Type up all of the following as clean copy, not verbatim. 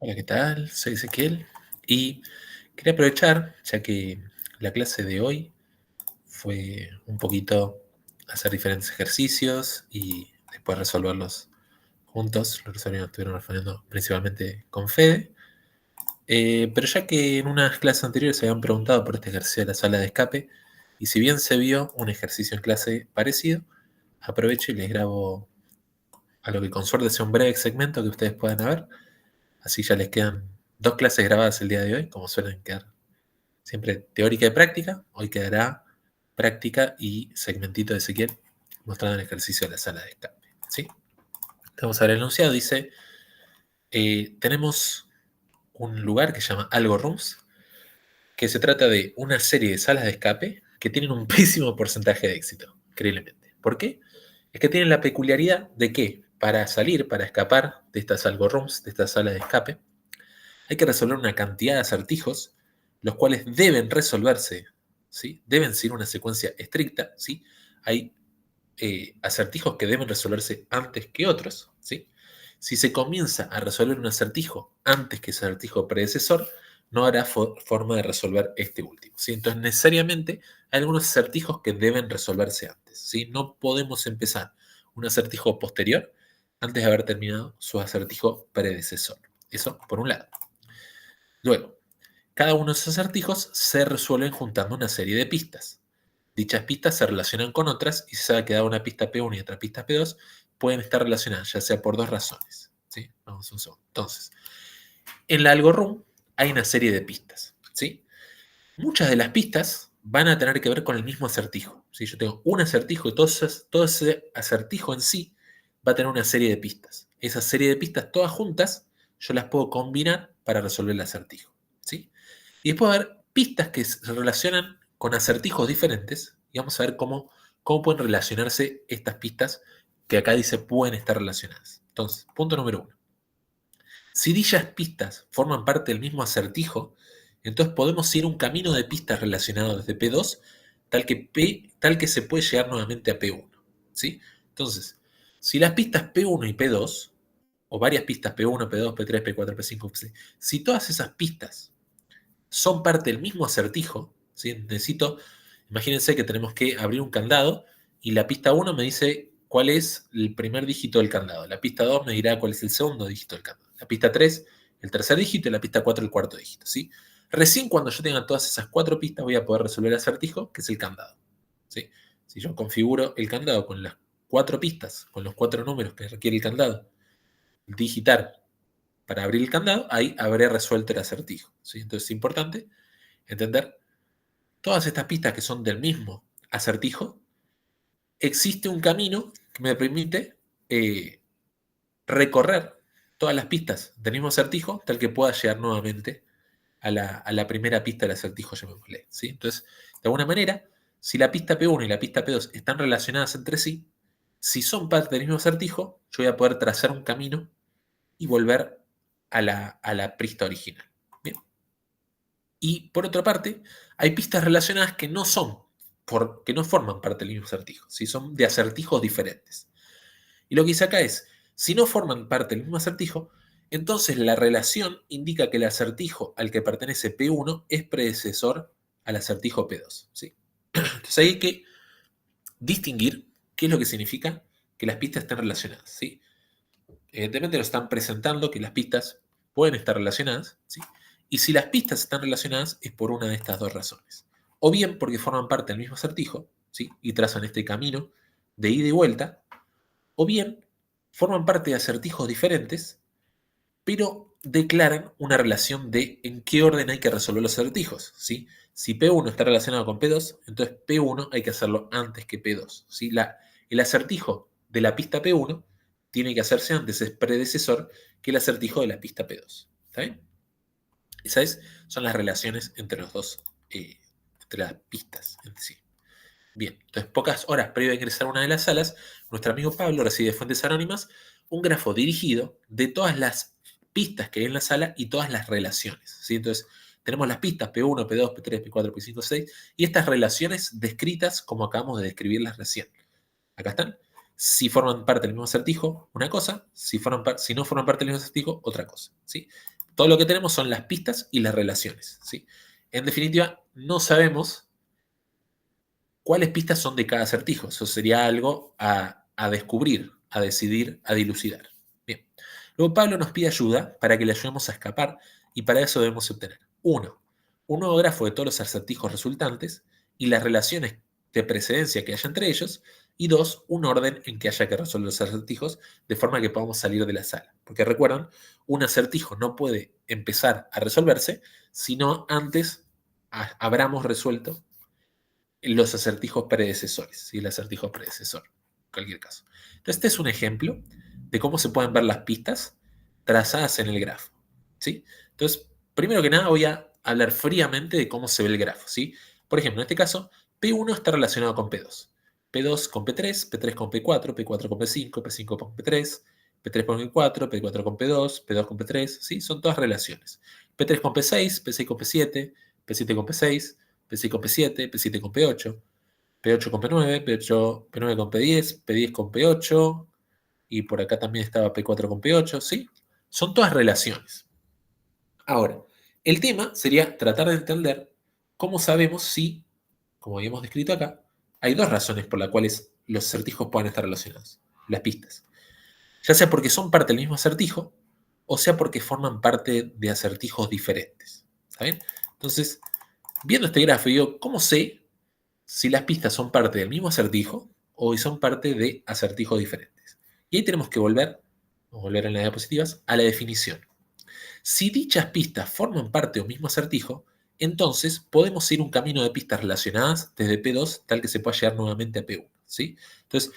Hola, ¿qué tal? Soy Ezequiel y quería aprovechar, ya que la clase de hoy fue un poquito hacer diferentes ejercicios y después resolverlos juntos. Los estuvieron respondiendo principalmente con Fede. Pero ya que en unas clases anteriores se habían preguntado por este ejercicio de la sala de escape, y si bien se vio un ejercicio en clase parecido, aprovecho y les grabo a lo que con suerte sea un breve segmento que ustedes puedan ver. Así ya les quedan dos clases grabadas el día de hoy, como suelen quedar siempre teórica y práctica. Hoy quedará práctica y segmentito de Ezequiel mostrando el ejercicio de la sala de escape. ¿Sí? Vamos a ver el enunciado. Dice, tenemos un lugar que se llama Algo Rooms, que se trata de una serie de salas de escape que tienen un pésimo porcentaje de éxito, increíblemente. ¿Por qué? Es que tienen la peculiaridad de que para salir, para escapar de estas Algo Rooms, de estas salas de escape, hay que resolver una cantidad de acertijos, los cuales deben resolverse, ¿sí? Deben seguir una secuencia estricta, ¿sí? Hay acertijos que deben resolverse antes que otros, ¿sí? Si se comienza a resolver un acertijo antes que ese acertijo predecesor, no habrá forma de resolver este último, ¿sí? Entonces, necesariamente hay algunos acertijos que deben resolverse antes, ¿sí? No podemos empezar un acertijo posterior antes de haber terminado su acertijo predecesor. Eso por un lado. Luego, cada uno de esos acertijos se resuelven juntando una serie de pistas. Dichas pistas se relacionan con otras y se sabe que dada una pista P1 y otra pista P2 pueden estar relacionadas, ya sea por dos razones. ¿Sí? Vamos un segundo. Entonces, en la algoritmo hay una serie de pistas. ¿Sí? Muchas de las pistas van a tener que ver con el mismo acertijo. ¿Sí? Yo tengo un acertijo y todo ese acertijo en sí va a tener una serie de pistas. Esa serie de pistas todas juntas yo las puedo combinar para resolver el acertijo. ¿Sí? Y después va a haber pistas que se relacionan con acertijos diferentes y vamos a ver cómo pueden relacionarse estas pistas que acá dice pueden estar relacionadas. Entonces, punto número uno. Si dichas pistas forman parte del mismo acertijo, entonces podemos ir un camino de pistas relacionado desde P2 tal que se puede llegar nuevamente a P1. ¿Sí? Entonces, si las pistas P1 y P2, o varias pistas P1, P2, P3, P4, P5, P6, si todas esas pistas son parte del mismo acertijo, ¿sí? Imagínense que tenemos que abrir un candado y la pista 1 me dice cuál es el primer dígito del candado, la pista 2 me dirá cuál es el segundo dígito del candado, la pista 3 el tercer dígito y la pista 4 el cuarto dígito. ¿Sí? Recién cuando yo tenga todas esas cuatro pistas voy a poder resolver el acertijo, que es el candado. ¿Sí? Si yo configuro el candado con las cuatro pistas, con los cuatro números que requiere el candado, digitar para abrir el candado, ahí habré resuelto el acertijo. ¿Sí? Entonces es importante entender todas estas pistas que son del mismo acertijo. Existe un camino que me permite eh, recorrer todas las pistas del mismo acertijo, tal que pueda llegar nuevamente a la primera pista del acertijo, llamémosle. ¿Sí? Entonces, de alguna manera, si la pista P1 y la pista P2 están relacionadas entre sí, si son parte del mismo acertijo, yo voy a poder trazar un camino y volver a la pista original. Bien. Y por otra parte, hay pistas relacionadas que no son, que no forman parte del mismo acertijo, ¿sí? Son de acertijos diferentes. Y lo que dice acá es, si no forman parte del mismo acertijo, entonces la relación indica que el acertijo al que pertenece P1 es predecesor al acertijo P2, ¿sí? Entonces hay que distinguir qué es lo que significa que las pistas estén relacionadas, ¿sí? Evidentemente nos están presentando que las pistas pueden estar relacionadas, ¿sí? Y si las pistas están relacionadas es por una de estas dos razones. O bien porque forman parte del mismo acertijo, ¿sí? Y trazan este camino de ida y vuelta, o bien forman parte de acertijos diferentes, pero declaran una relación de en qué orden hay que resolver los acertijos, ¿sí? Si P1 está relacionado con P2, entonces P1 hay que hacerlo antes que P2, ¿sí? El acertijo de la pista P1 tiene que hacerse antes, es predecesor que el acertijo de la pista P2. ¿Está bien? Esas son las relaciones entre los dos, entre las pistas en sí. Bien, entonces pocas horas previo a ingresar a una de las salas, nuestro amigo Pablo recibe de fuentes anónimas un grafo dirigido de todas las pistas que hay en la sala y todas las relaciones. ¿Sí? Entonces tenemos las pistas P1, P2, P3, P4, P5, P6 y estas relaciones descritas como acabamos de describirlas recién. Acá están. Si forman parte del mismo acertijo, una cosa. Si no forman parte del mismo acertijo, otra cosa. ¿Sí? todo lo que tenemos son las pistas y las relaciones, ¿sí? En definitiva, no sabemos cuáles pistas son de cada acertijo. Eso sería algo a descubrir, a decidir, a dilucidar. Bien. Luego Pablo nos pide ayuda para que le ayudemos a escapar y para eso debemos obtener, uno, un nuevo grafo de todos los acertijos resultantes y las relaciones de precedencia que haya entre ellos, y dos, un orden en que haya que resolver los acertijos de forma que podamos salir de la sala. Porque recuerdan, un acertijo no puede empezar a resolverse si no antes habramos resuelto los acertijos predecesores, ¿sí? El acertijo predecesor, en cualquier caso. Entonces, este es un ejemplo de cómo se pueden ver las pistas trazadas en el grafo, ¿sí? Entonces, primero que nada voy a hablar fríamente de cómo se ve el grafo, ¿sí? Por ejemplo, en este caso, P1 está relacionado con P2, P2 con P3, P3 con P4, P4 con P5, P5 con P3, P3 con P4, P4 con P2, P2 con P3, ¿sí? Son todas relaciones. P3 con P6, P6 con P7, P7 con P6, P6 con P7, P7 con P8, P8 con P9, P8, P9 con P10, P10 con P8, y por acá también estaba P4 con P8, ¿sí? Son todas relaciones. Ahora, el tema sería tratar de entender cómo sabemos si, como habíamos descrito acá, hay dos razones por las cuales los acertijos pueden estar relacionados, las pistas. Ya sea porque son parte del mismo acertijo, o sea porque forman parte de acertijos diferentes. ¿Está bien? Entonces, viendo este gráfico, digo, ¿cómo sé si las pistas son parte del mismo acertijo o son parte de acertijos diferentes? Y ahí tenemos que volver en las diapositivas, a la definición. Si dichas pistas forman parte de un mismo acertijo, entonces podemos ir un camino de pistas relacionadas desde P2 tal que se pueda llegar nuevamente a P1. ¿Sí? Entonces,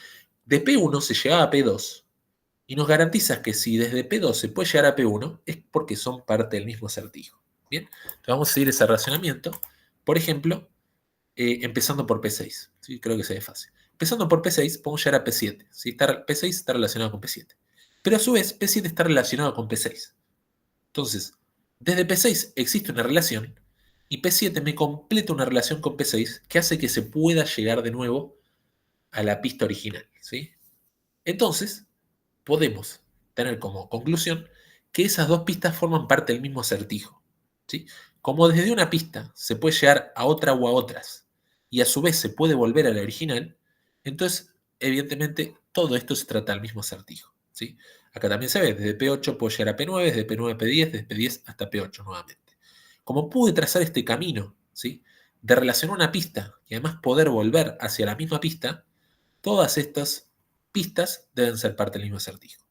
de P1 se llegaba a P2 y nos garantiza que si desde P2 se puede llegar a P1 es porque son parte del mismo acertijo. Bien, entonces vamos a seguir ese razonamiento. Por ejemplo, empezando por P6. ¿Sí? Creo que se ve fácil. Empezando por P6, podemos llegar a P7. ¿Sí? P6 está relacionado con P7. Pero a su vez, P7 está relacionado con P6. Entonces, desde P6 existe una relación y P7 me completa una relación con P6 que hace que se pueda llegar de nuevo a la pista original. ¿Sí? Entonces, podemos tener como conclusión que esas dos pistas forman parte del mismo acertijo. ¿Sí? Como desde una pista se puede llegar a otra o a otras, y a su vez se puede volver a la original, entonces, evidentemente, todo esto se trata del mismo acertijo. ¿Sí? Acá también se ve, desde P8 puedo llegar a P9, desde P9 a P10, desde P10 hasta P8 nuevamente. Como pude trazar este camino, ¿sí? De relacionar una pista y además poder volver hacia la misma pista, todas estas pistas deben ser parte del mismo acertijo.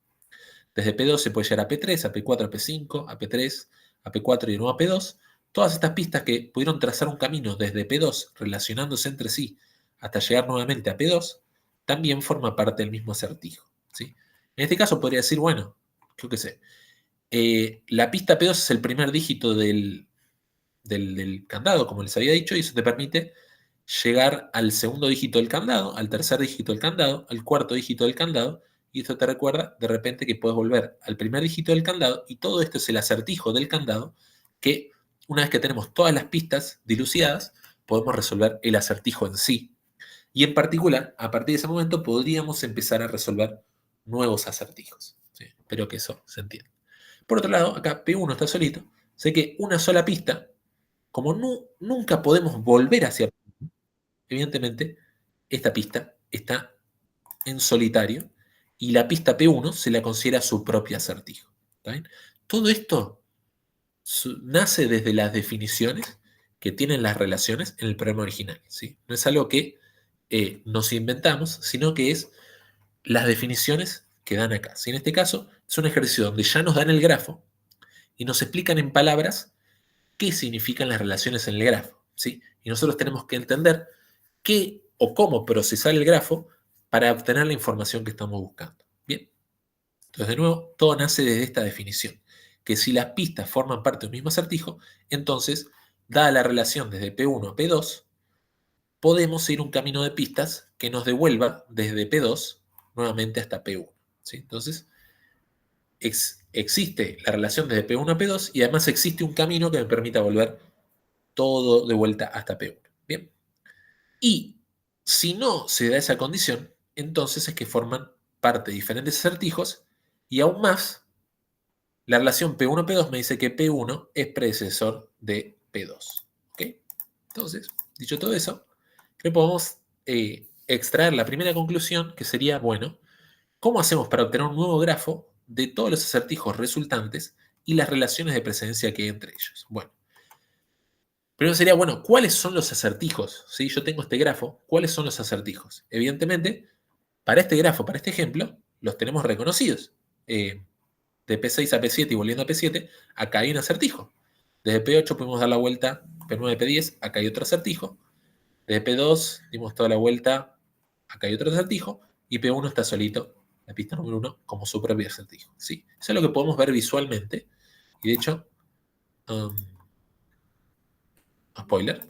Desde P2 se puede llegar a P3, a P4, a P5, a P3, a P4 y de nuevo a P2. Todas estas pistas que pudieron trazar un camino desde P2 relacionándose entre sí hasta llegar nuevamente a P2, también forma parte del mismo acertijo. ¿Sí? En este caso podría decir, bueno, yo qué sé, la pista P2 es el primer dígito del candado, como les había dicho, y eso te permite llegar al segundo dígito del candado, al tercer dígito del candado, al cuarto dígito del candado, y esto te recuerda de repente que puedes volver al primer dígito del candado, y todo esto es el acertijo del candado, que una vez que tenemos todas las pistas dilucidadas, podemos resolver el acertijo en sí. Y en particular, a partir de ese momento, podríamos empezar a resolver nuevos acertijos. ¿Sí? Espero que eso se entienda. Por otro lado, acá P1 está solito, sé que una sola pista, como nunca podemos volver hacia, evidentemente, esta pista está en solitario y la pista P1 se la considera su propio acertijo. ¿Está bien? Todo esto nace desde las definiciones que tienen las relaciones en el programa original. ¿Sí? No es algo que nos inventamos, sino que es las definiciones que dan acá. ¿Sí? En este caso, es un ejercicio donde ya nos dan el grafo y nos explican en palabras qué significan las relaciones en el grafo. ¿Sí? Y nosotros tenemos que entender qué o cómo procesar el grafo para obtener la información que estamos buscando. Bien, entonces de nuevo, todo nace desde esta definición, que si las pistas forman parte de un mismo acertijo, entonces, dada la relación desde P1 a P2, podemos ir un camino de pistas que nos devuelva desde P2 nuevamente hasta P1. ¿Sí? Entonces, existe la relación desde P1 a P2 y además existe un camino que me permita volver todo de vuelta hasta P1. Bien. Y si no se da esa condición, entonces es que forman parte de diferentes acertijos y aún más, La relación P1-P2 me dice que P1 es predecesor de P2. ¿Ok? Entonces, dicho todo eso, creo que podemos extraer la primera conclusión, que sería, bueno, ¿cómo hacemos para obtener un nuevo grafo de todos los acertijos resultantes y las relaciones de precedencia que hay entre ellos? Bueno, primero sería, bueno, ¿cuáles son los acertijos? ¿Sí? Yo tengo este grafo, ¿cuáles son los acertijos? Evidentemente, para este grafo, para este ejemplo, los tenemos reconocidos. De P6 a P7 y volviendo a P7, acá hay un acertijo. Desde P8 pudimos dar la vuelta, P9 a P10, acá hay otro acertijo. Desde P2 dimos toda la vuelta, acá hay otro acertijo. Y P1 está solito, la pista número 1, como su propio acertijo. ¿Sí? Eso es lo que podemos ver visualmente. Y de hecho, um, spoiler,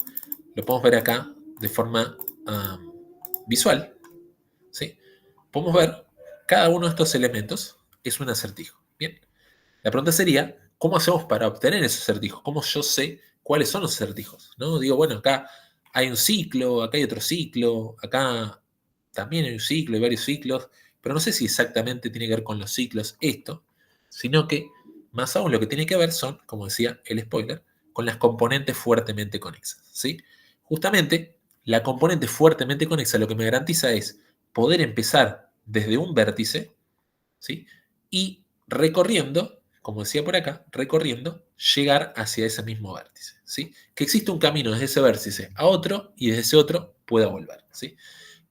lo podemos ver acá de forma visual. ¿Sí? Podemos ver cada uno de estos elementos es un acertijo. Bien. La pregunta sería, ¿cómo hacemos para obtener esos acertijos? ¿Cómo yo sé cuáles son los acertijos? ¿No? Digo, bueno, acá hay un ciclo, acá hay otro ciclo, acá también hay un ciclo, hay varios ciclos, pero no sé si exactamente tiene que ver con los ciclos esto, sino que más aún lo que tiene que ver son, como decía el spoiler, con las componentes fuertemente conexas. ¿Sí? Justamente, la componente fuertemente conexa lo que me garantiza es poder empezar desde un vértice, ¿sí? Y recorriendo, como decía por acá, recorriendo, llegar hacia ese mismo vértice, ¿sí? Que existe un camino desde ese vértice a otro y desde ese otro pueda volver, ¿sí?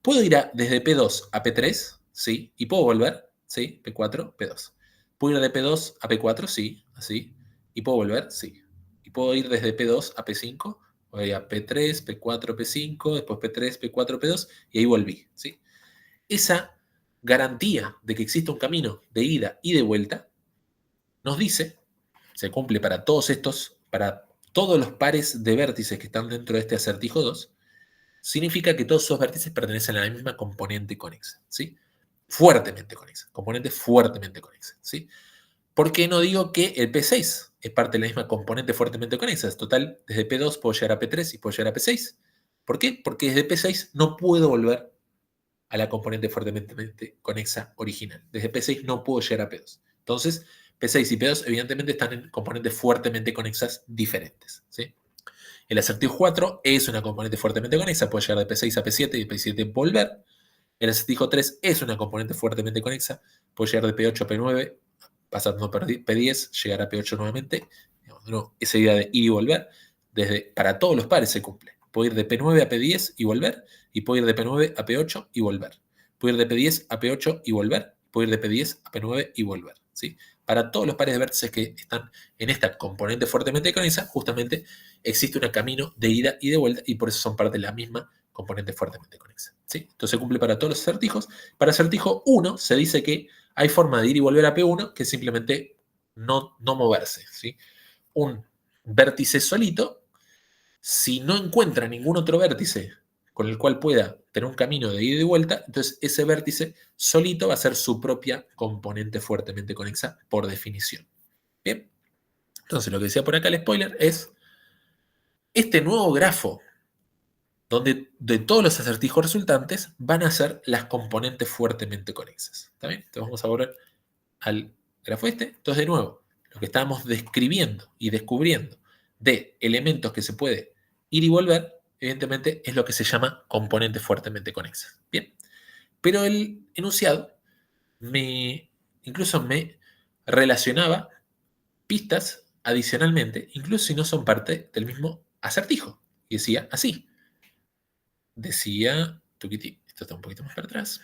Puedo ir desde P2 a P3, ¿sí? Y puedo volver, ¿sí? P4, P2. Puedo ir de P2 a P4, sí, así. Y puedo volver, sí. Y puedo ir desde P2 a P5, voy a P3, P4, P5, después P3, P4, P2, y ahí volví, ¿sí? Esa garantía de que existe un camino de ida y de vuelta nos dice, se cumple para todos estos, para todos los pares de vértices que están dentro de este acertijo 2, significa que todos esos vértices pertenecen a la misma componente conexa, ¿sí? Fuertemente conexa, componente fuertemente conexa, ¿sí? ¿Por qué no digo que el P6 es parte de la misma componente fuertemente conexa? Es total, desde P2 puedo llegar a P3 y puedo llegar a P6. ¿Por qué? Porque desde P6 no puedo volver a la componente fuertemente conexa original. Desde P6 no puedo llegar a P2. Entonces, P6 y P2 evidentemente están en componentes fuertemente conexas diferentes, ¿sí? El acertijo 4 es una componente fuertemente conexa, puede llegar de P6 a P7 y de P7 volver. El acertijo 3 es una componente fuertemente conexa, puede llegar de P8 a P9, pasando por P10, llegar a P8 nuevamente. No, esa idea de ir y volver, para todos los pares se cumple. Puedo ir de P9 a P10 y volver, y puedo ir de P9 a P8 y volver. Puedo ir de P10 a P8 y volver, puedo ir de P10 a P9 y volver, ¿sí? Para todos los pares de vértices que están en esta componente fuertemente conexa, justamente existe un camino de ida y de vuelta, y por eso son parte de la misma componente fuertemente conexa, ¿sí? Entonces se cumple para todos los acertijos. Para acertijo 1 se dice que hay forma de ir y volver a P1 que es simplemente no moverse, ¿sí? Un vértice solito, si no encuentra ningún otro vértice con el cual pueda tener un camino de ida y vuelta, entonces ese vértice solito va a ser su propia componente fuertemente conexa por definición. Bien, entonces lo que decía por acá el spoiler es este nuevo grafo donde de todos los acertijos resultantes van a ser las componentes fuertemente conexas. ¿Está bien? Entonces vamos a volver al grafo este. Entonces, de nuevo, lo que estábamos describiendo y descubriendo de elementos que se puede ir y volver, evidentemente es lo que se llama componentes fuertemente conexas. Bien, pero el enunciado incluso me relacionaba pistas adicionalmente, incluso si no son parte del mismo acertijo. Y decía así. Decía, esto está un poquito más para atrás,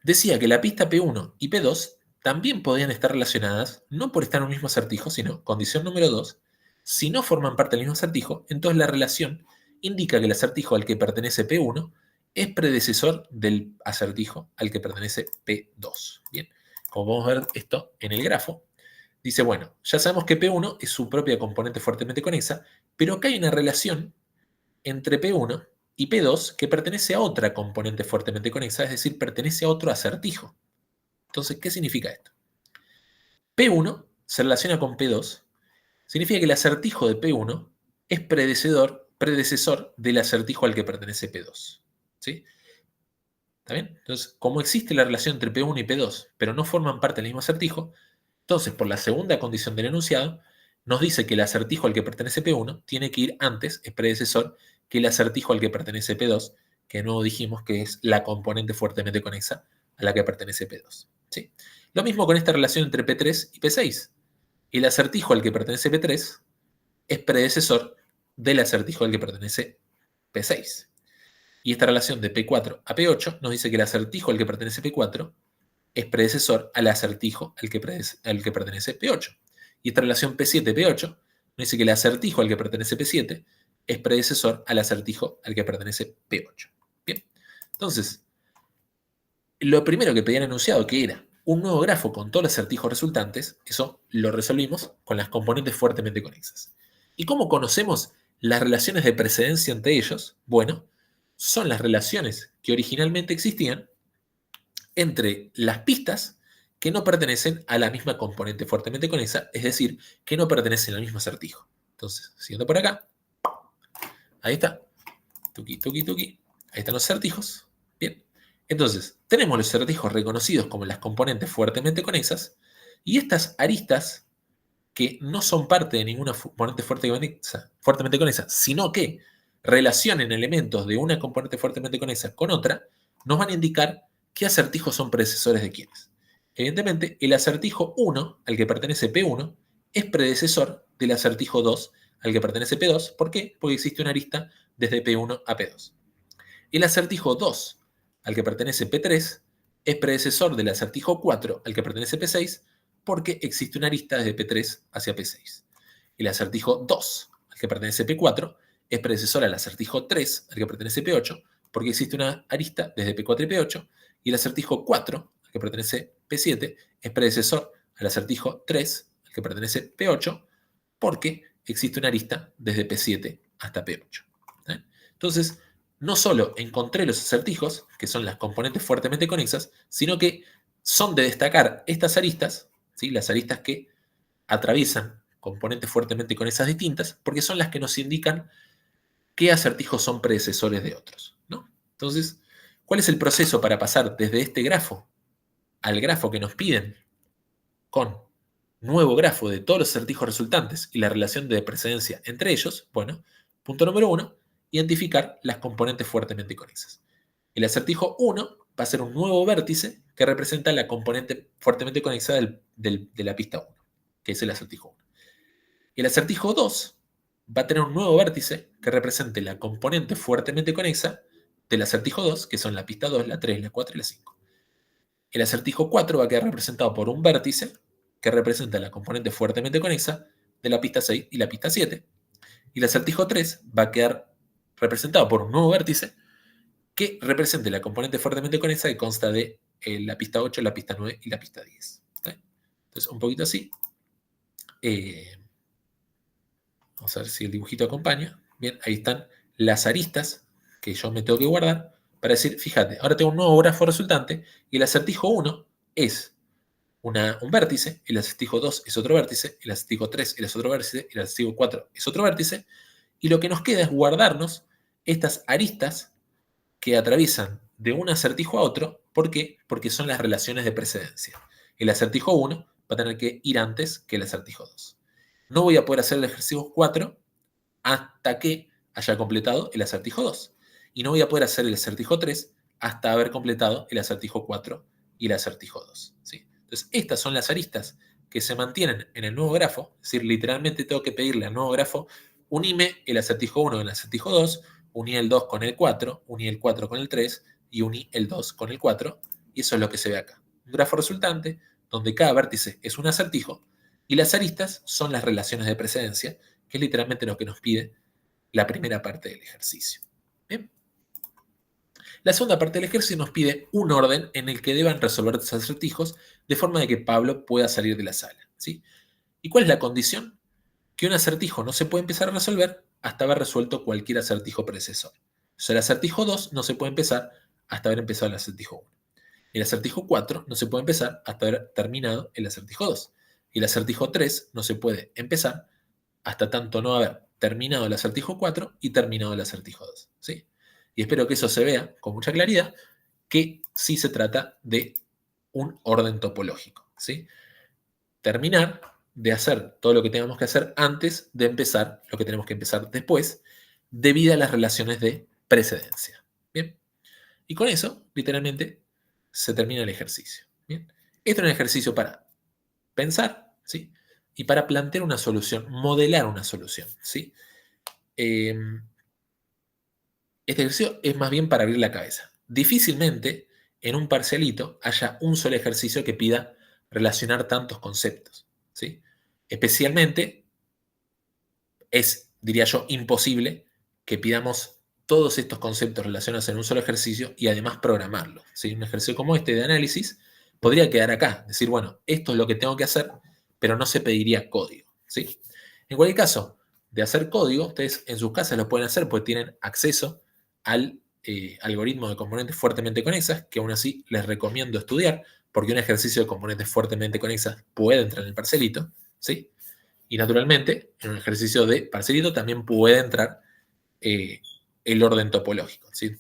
decía que la pista P1 y P2 también podían estar relacionadas, no por estar en un mismo acertijo, sino, condición número 2, si no forman parte del mismo acertijo, entonces la relación indica que el acertijo al que pertenece P1 es predecesor del acertijo al que pertenece P2. Bien, como podemos ver esto en el grafo, dice, bueno, ya sabemos que P1 es su propia componente fuertemente conexa, pero acá hay una relación entre P1 y P2 que pertenece a otra componente fuertemente conexa, es decir, pertenece a otro acertijo. Entonces, ¿qué significa esto? P1 se relaciona con P2, significa que el acertijo de P1 es predecesor del acertijo al que pertenece P2. ¿Sí? ¿Está bien? Entonces, como existe la relación entre P1 y P2, pero no forman parte del mismo acertijo, Entonces, por la segunda condición del enunciado, nos dice que el acertijo al que pertenece P1 tiene que ir antes, es predecesor, que el acertijo al que pertenece P2, que de nuevo dijimos que es la componente fuertemente conexa a la que pertenece P2. ¿Sí? Lo mismo con esta relación entre P3 y P6. El acertijo al que pertenece P3 es predecesor del acertijo al que pertenece P6. Y esta relación de P4 a P8 nos dice que el acertijo al que pertenece P4 es predecesor al acertijo al que pertenece P8. Y esta relación P7-P8 nos dice que el acertijo al que pertenece P7 es predecesor al acertijo al que pertenece P8. Bien, entonces, lo primero que pedían enunciado, que era un nuevo grafo con todos los acertijos resultantes, eso lo resolvimos con las componentes fuertemente conexas. ¿Y cómo conocemos las relaciones de precedencia entre ellos? Bueno, son las relaciones que originalmente existían entre las pistas que no pertenecen a la misma componente fuertemente conexa, es decir, que no pertenecen al mismo acertijo. Entonces, siguiendo por acá, ahí está, tuki, tuki, tuki, ahí están los acertijos. Bien, entonces, tenemos los acertijos reconocidos como las componentes fuertemente conexas, y estas aristas que no son parte de ninguna componente fuertemente conexa, sino que relacionen elementos de una componente fuertemente conexa con otra, nos van a indicar qué acertijos son predecesores de quiénes. Evidentemente, el acertijo 1, al que pertenece P1, es predecesor del acertijo 2, al que pertenece P2. ¿Por qué? Porque existe una arista desde P1 a P2. El acertijo 2, al que pertenece P3, es predecesor del acertijo 4, al que pertenece P6, porque existe una arista desde P3 hacia P6. El acertijo 2, al que pertenece P4, es predecesor al acertijo 3, al que pertenece P8, porque existe una arista desde P4 y P8. Y el acertijo 4, al que pertenece P7, es predecesor al acertijo 3, al que pertenece P8, porque existe una arista desde P7 hasta P8. Entonces, no solo encontré los acertijos, que son las componentes fuertemente conexas, sino que son de destacar estas aristas, ¿sí? Las aristas que atraviesan componentes fuertemente conexas distintas, porque son las que nos indican qué acertijos son predecesores de otros, ¿no? Entonces, ¿cuál es el proceso para pasar desde este grafo al grafo que nos piden con nuevo grafo de todos los acertijos resultantes y la relación de precedencia entre ellos? Bueno, punto número 1, identificar las componentes fuertemente conexas. El acertijo 1 va a ser un nuevo vértice que representa la componente fuertemente conexa de la pista 1, que es el acertijo 1. El acertijo 2 va a tener un nuevo vértice que represente la componente fuertemente conexa del acertijo 2, que son la pista 2, la 3, la 4 y la 5. El acertijo 4 va a quedar representado por un vértice que representa la componente fuertemente conexa de la pista 6 y la pista 7. Y el acertijo 3 va a quedar representado por un nuevo vértice que represente la componente fuertemente conexa que consta de la pista 8, la pista 9 y la pista 10. ¿Sí? Entonces, un poquito así. Vamos a ver si el dibujito acompaña. Bien, ahí están las aristas que yo me tengo que guardar para decir, fíjate, ahora tengo un nuevo grafo resultante y el acertijo 1 es un vértice, el acertijo 2 es otro vértice, el acertijo 3 es otro vértice, el acertijo 4 es otro vértice, y lo que nos queda es guardarnos estas aristas que atraviesan de un acertijo a otro. ¿Por qué? Porque son las relaciones de precedencia. El acertijo 1 va a tener que ir antes que el acertijo 2. No voy a poder hacer el ejercicio 4 hasta que haya completado el acertijo 2. Y no voy a poder hacer el acertijo 3 hasta haber completado el acertijo 4 y el acertijo 2. ¿Sí? Entonces, estas son las aristas que se mantienen en el nuevo grafo. Es decir, literalmente tengo que pedirle al nuevo grafo, unime el acertijo 1 con el acertijo 2, uní el 2 con el 4, uní el 4 con el 3 y uní el 2 con el 4. Y eso es lo que se ve acá. Un grafo resultante donde cada vértice es un acertijo y las aristas son las relaciones de precedencia, que es literalmente lo que nos pide la primera parte del ejercicio. ¿Bien? La segunda parte del ejercicio nos pide un orden en el que deban resolver los acertijos de forma de que Pablo pueda salir de la sala. ¿Sí? ¿Y cuál es la condición? Que un acertijo no se puede empezar a resolver hasta haber resuelto cualquier acertijo predecesor. O sea, el acertijo 2 no se puede empezar hasta haber empezado el acertijo 1. El acertijo 4 no se puede empezar hasta haber terminado el acertijo 2. Y el acertijo 3 no se puede empezar hasta tanto no haber terminado el acertijo 4 y terminado el acertijo 2. ¿Sí? Y espero que eso se vea con mucha claridad, que sí se trata de un orden topológico. ¿Sí? terminar de hacer todo lo que tengamos que hacer antes de empezar lo que tenemos que empezar después, debido a las relaciones de precedencia. Bien. Y con eso, literalmente, se termina el ejercicio. Bien. Este es un ejercicio para pensar, ¿sí? Y para plantear una solución, modelar una solución, ¿sí? Este ejercicio es más bien para abrir la cabeza. Difícilmente en un parcialito haya un solo ejercicio que pida relacionar tantos conceptos, ¿sí? Especialmente es, diría yo, imposible que pidamos todos estos conceptos relacionados en un solo ejercicio y además programarlo, ¿sí? Un ejercicio como este de análisis podría quedar acá, decir, bueno, esto es lo que tengo que hacer, pero no se pediría código, ¿sí? En cualquier caso, de hacer código, ustedes en sus casas lo pueden hacer porque tienen acceso al algoritmo de componentes fuertemente conexas, que aún así les recomiendo estudiar, porque un ejercicio de componentes fuertemente conexas puede entrar en el parcelito, ¿sí? Y naturalmente, en un ejercicio de parcelito también puede entrar eh, el orden topológico, ¿sí?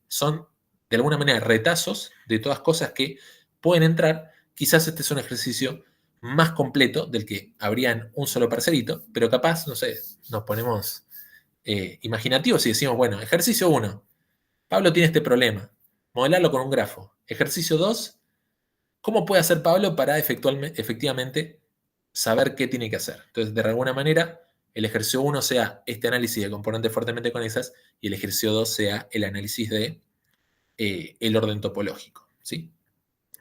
Son, de alguna manera, retazos de todas cosas que pueden entrar. Quizás este es un ejercicio más completo del que habría en un solo parcelito, pero capaz, no sé, nos ponemos imaginativos y decimos, bueno, ejercicio 1, Pablo tiene este problema, modelarlo con un grafo. Ejercicio 2, ¿cómo puede hacer Pablo para efectivamente saber qué tiene que hacer? Entonces, de alguna manera, el ejercicio 1 sea este análisis de componentes fuertemente conexas y el ejercicio 2 sea el análisis de el orden topológico, ¿sí?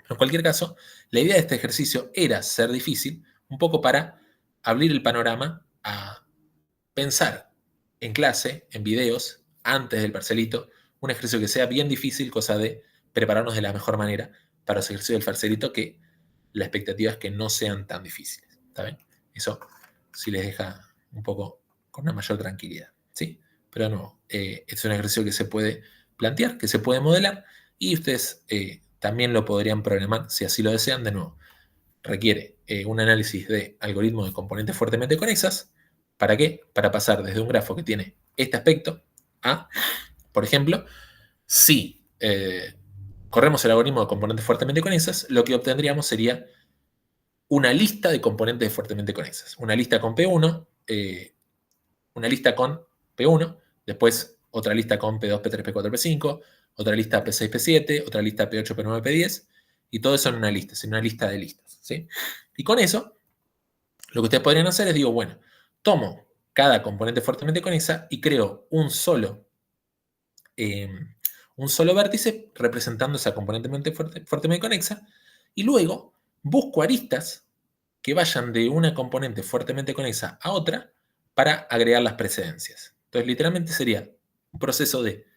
En cualquier caso, la idea de este ejercicio era ser difícil, un poco para abrir el panorama a pensar en clase, en videos, antes del parcelito, un ejercicio que sea bien difícil, cosa de prepararnos de la mejor manera para los ejercicios del parcelito, que la expectativa es que no sean tan difíciles. ¿Está bien? Eso sí les deja un poco con una mayor tranquilidad. ¿Sí? Pero de nuevo, es un ejercicio que se puede plantear, que se puede modelar, y ustedes también lo podrían programar si así lo desean. De nuevo, requiere un análisis de algoritmos de componentes fuertemente conexas. ¿Para qué? Para pasar desde un grafo que tiene este aspecto a, por ejemplo, si corremos el algoritmo de componentes fuertemente conexas, lo que obtendríamos sería una lista de componentes fuertemente conexas. Una lista con P1, una lista con P1, después otra lista con P2, P3, P4, P5, otra lista P6, P7, otra lista P8, P9, P10, y todo eso en una lista, en una lista de listas, ¿sí? Y con eso, lo que ustedes podrían hacer es, digo, bueno, tomo cada componente fuertemente conexa y creo eh, un solo vértice representando esa componente fuertemente conexa, y luego busco aristas que vayan de una componente fuertemente conexa a otra para agregar las precedencias. Entonces, literalmente sería un proceso de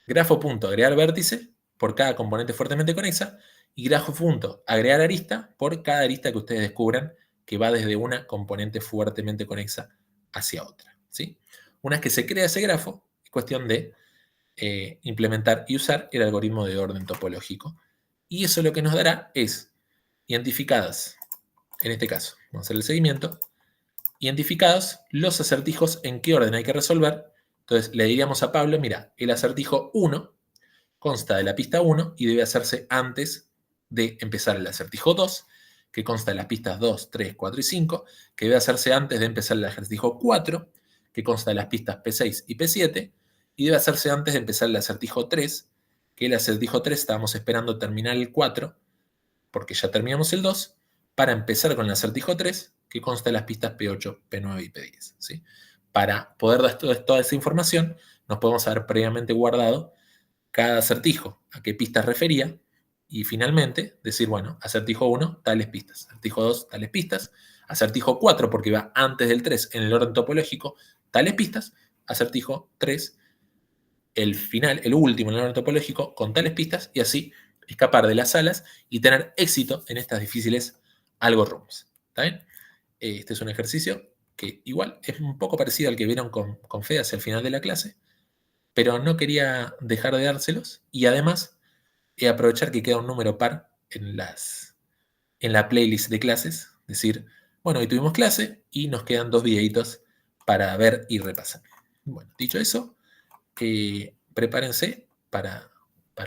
grafo.agregar vértice por cada componente fuertemente conexa y grafo.agregar arista por cada arista que ustedes descubran que va desde una componente fuertemente conexa hacia otra, ¿sí? Una vez que se crea ese grafo, es cuestión de implementar y usar el algoritmo de orden topológico. Y eso lo que nos dará es identificadas, en este caso, vamos a hacer el seguimiento, identificados los acertijos en qué orden hay que resolver. Entonces le diríamos a Pablo, mira, el acertijo 1 consta de la pista 1 y debe hacerse antes de empezar el acertijo 2, que consta de las pistas 2, 3, 4 y 5, que debe hacerse antes de empezar el acertijo 4, que consta de las pistas P6 y P7, y debe hacerse antes de empezar el acertijo 3, que el acertijo 3 estábamos esperando terminar el 4, porque ya terminamos el 2, para empezar con el acertijo 3, que consta de las pistas P8, P9 y P10. ¿Sí? Para poder dar toda esa información, nos podemos haber previamente guardado cada acertijo, a qué pistas refería, y finalmente decir, bueno, acertijo 1, tales pistas, acertijo 2, tales pistas, acertijo 4, porque va antes del 3 en el orden topológico, tales pistas, acertijo 3, el final, el último en el orden topológico, con tales pistas, y así escapar de las salas y tener éxito en estas difíciles algorithms. ¿Está bien? Este es un ejercicio que igual es un poco parecido al que vieron con Fede hacia el final de la clase, pero no quería dejar de dárselos y además aprovechar que queda un número par en la playlist de clases. Es decir, bueno, hoy tuvimos clase y nos quedan 2 videitos para ver y repasar. Bueno, dicho eso, prepárense para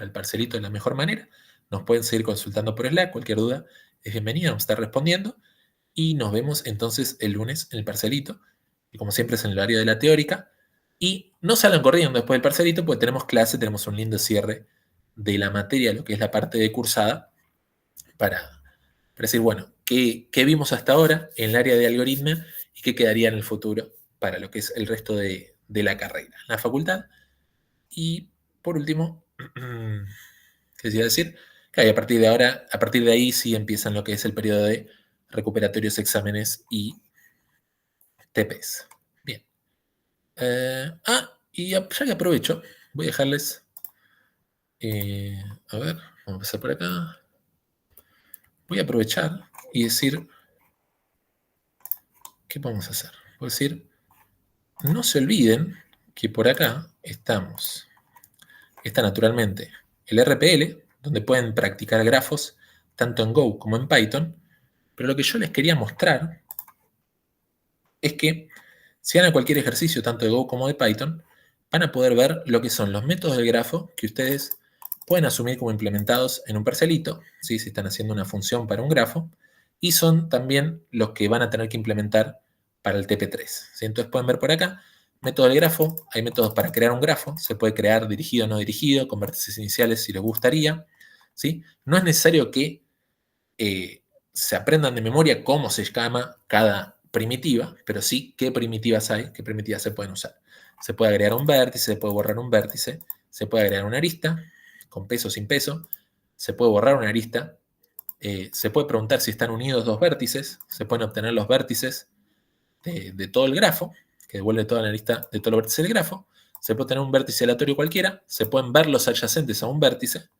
el parcelito de la mejor manera. Nos pueden seguir consultando por Slack, cualquier duda es bienvenida, vamos a estar respondiendo. y nos vemos entonces el lunes en el parcelito, y como siempre es en el horario de la teórica, y no salgan corriendo después del parcelito porque tenemos clase, tenemos un lindo cierre de la materia, lo que es la parte de cursada, para decir, bueno, ¿qué vimos hasta ahora en el área de algoritmia y qué quedaría en el futuro para lo que es el resto de la carrera, en la facultad? Y por último, ¿qué decía decir? Que a partir de ahora, a partir de ahí sí empiezan lo que es el periodo de recuperatorios, exámenes y TPs. Bien. Y ya que aprovecho, voy a dejarles, a ver, vamos a pasar por acá. Voy a aprovechar y decir, ¿qué podemos hacer? Voy a decir, no se olviden que por acá está naturalmente el RPL, donde pueden practicar grafos tanto en Go como en Python, pero lo que yo les quería mostrar es que si hagan cualquier ejercicio, tanto de Go como de Python, van a poder ver lo que son los métodos del grafo que ustedes pueden asumir como implementados en un parcelito, ¿sí? Si están haciendo una función para un grafo, y son también los que van a tener que implementar para el TP3. ¿Sí? Entonces pueden ver por acá, método del grafo, hay métodos para crear un grafo, se puede crear dirigido o no dirigido, con vértices iniciales si les gustaría. ¿Sí? No es necesario que se aprendan de memoria cómo se llama cada primitiva, pero sí qué primitivas hay, qué primitivas se pueden usar. Se puede agregar un vértice, se puede borrar un vértice, se puede agregar una arista, con peso o sin peso, se puede borrar una arista, se puede preguntar si están unidos dos vértices, se pueden obtener los vértices de todo el grafo, que devuelve toda la lista de todos los vértices del grafo, se puede tener un vértice aleatorio cualquiera, se pueden ver los adyacentes a un vértice,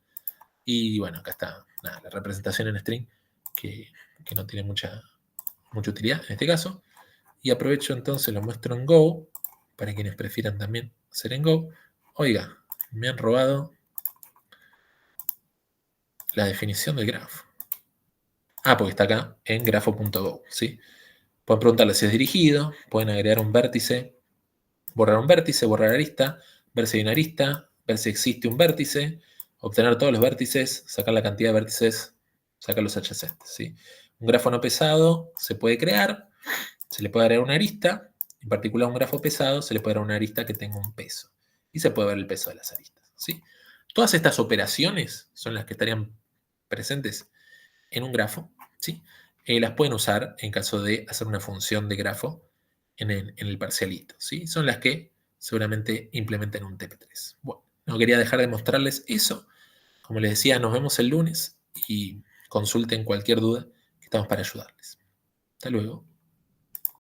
y bueno, acá está nada, la representación en string, que, que no tiene mucha utilidad en este caso. Y aprovecho entonces, lo muestro en Go, para quienes prefieran también hacer en Go. Oiga, me han robado la definición del grafo. Porque está acá en grafo.go, ¿sí? Pueden preguntarle si es dirigido, pueden agregar un vértice, borrar arista, ver si hay una arista, ver si existe un vértice, obtener todos los vértices, sacar la cantidad de vértices, sacar los adyacentes, ¿sí? Un grafo no pesado se puede crear, se le puede agregar una arista, en particular a un grafo pesado se le puede agregar una arista que tenga un peso, y se puede ver el peso de las aristas, ¿sí? Todas estas operaciones son las que estarían presentes en un grafo, ¿sí? Las pueden usar en caso de hacer una función de grafo en el parcialito, ¿sí? Son las que seguramente implementen un TP3. Bueno, no quería dejar de mostrarles eso. Como les decía, nos vemos el lunes y consulten cualquier duda que estamos para ayudarles. Hasta luego.